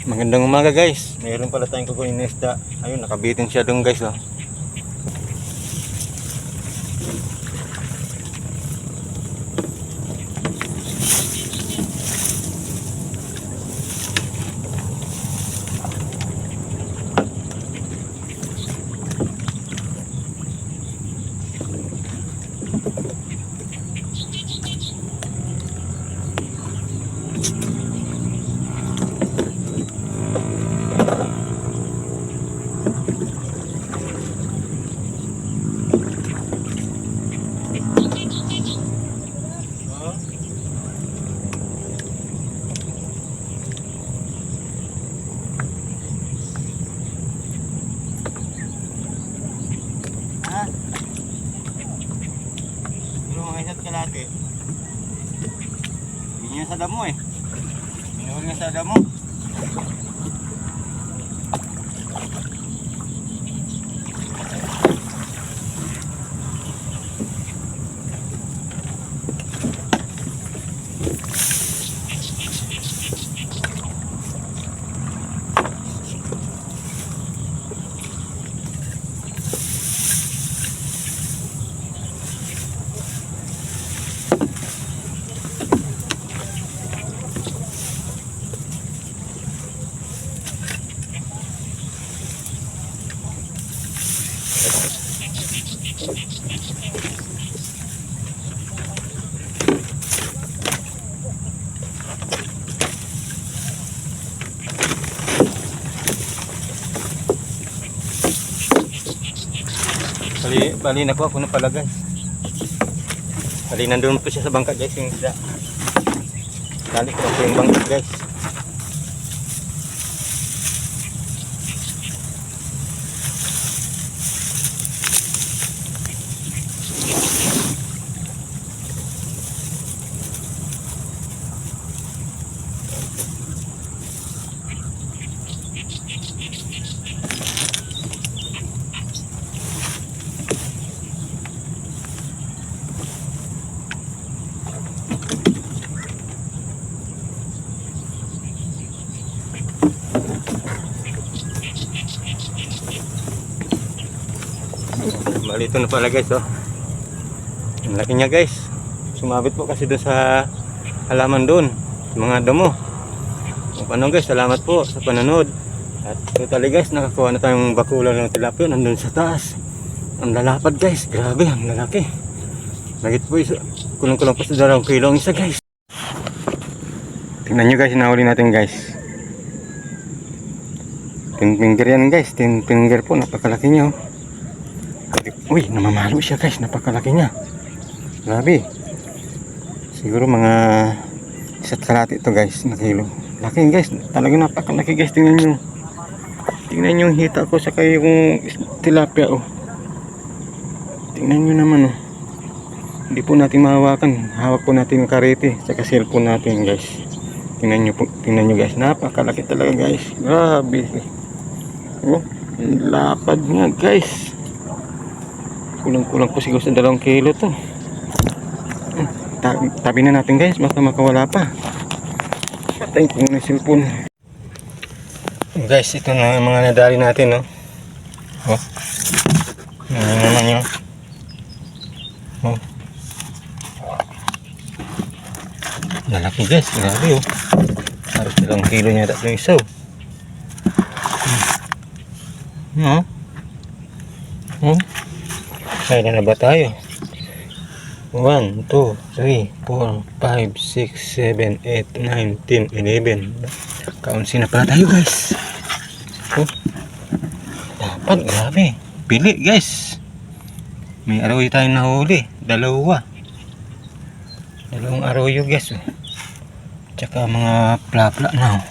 Magandang umaga guys. Mayroon pala tayong kukunin na isda. Ayun, nakabitin siya doon guys, oh. Kalate. Hindi niya sa damo eh. Minuhol niya sa damo. Bali nakuha ko na pala guys. Bali nandun po siya sa bangka guys yung isda. Bali ko po yung bangka guys. Bali ito na pala guys, oh. Ang laki niya guys. Sumabit po kasi doon sa halaman doon, sa mga damo. Kung paano guys, salamat po sa panonood. At totally guys, nakakuha na tayong bakulan ng tilapia nandun sa taas. Ang lalapad guys, grabe, ang lalaki. Lagit po isa, kulong-kulong pa sa 2 kilo ang isa guys. Tingnan nyo guys, nahuli natin guys. 10 finger yan guys, 10 finger po, napakalaki niya, oh. Uy, namamalo siya guys, napakalaki niya. Grabe. Siguro mga 1 kalahati ito guys, na kilo. Laki guys, talagang napakalaki guys, tingnan nyo. Tingnan nyo yung hita ko, saka yung tilapia, oh. Tingnan nyo naman, oh. Hindi po natin mahawakan. Hawak po natin yung karete, saka cellphone natin guys. Tingnan nyo guys, napakalaki talaga guys. Grabe. Oh, lapad nga guys. Kulang-kulang po siguro sa 2 kilo to. Tabi na natin guys, baka makawala pa. Patayin ko muna yung cellphone. Guys, ito na yung mga nadali natin, no? Oh. Yan naman yun. Oh. Lalaki guys, grabe, oh. Halos 2 kilo niya dito yung isaw. Oh. Oh. Kailan na ba tayo? 1, 2, 3, 4, 5, 6, 7, 8, 9, 10, 11. Kaunsi na pala tayo guys. Oh. Dapat, grabe. Pili guys. May aroy tayong nahuli. 2. 2 aroyo guys, oh. Tsaka mga plapla na, oh.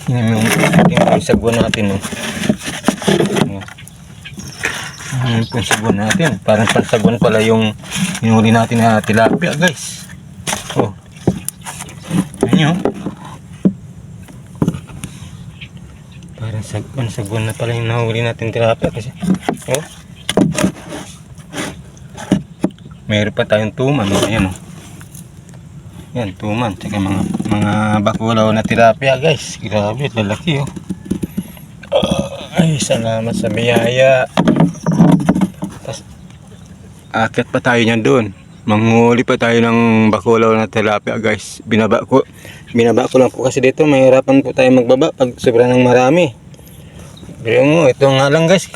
Yung sagwa natin, oh. Yung pansagwan natin, parang pansagwan pala yung hinuli natin na tilapia guys. Oh, ano, parang pansagwan na pala yung nahuli natin tilapia kasi, oh, mayroon pa tayong tuman, ayan, oh. Yan, tuman. Tsaka mga bakulaw na tilapia guys. Grabe, lalaki oh. Ay, salamat sa biyaya. Tas, akit pa tayo niyan doon. Manghuli pa tayo ng bakulaw na tilapia guys. Binaba ko lang po kasi dito. Mahirapan po tayo magbaba pag sobra ng marami. Pero mo, ito nga lang guys.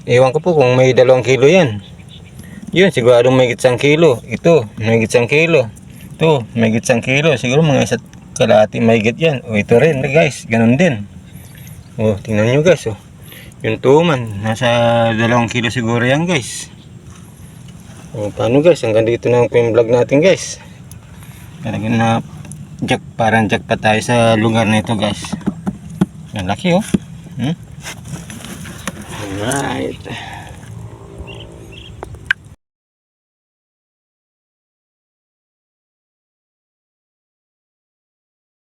Iwan ko po kung may 2 kilo yan. Yun, siguro may 1 kilo. Ito, may 1 kilo. Ito, may 1 kilo. Siguro mga 1 kalahati may yan. O ito rin guys, ganun din. O, tingnan nyo guys. O. Yung tuman, nasa 2 kilo siguro yan guys. O, paano guys? Hanggang dito na po yung vlog natin guys. Talagang na parang jack pa tayo sa lugar na ito guys. Ang laki oh. Alright.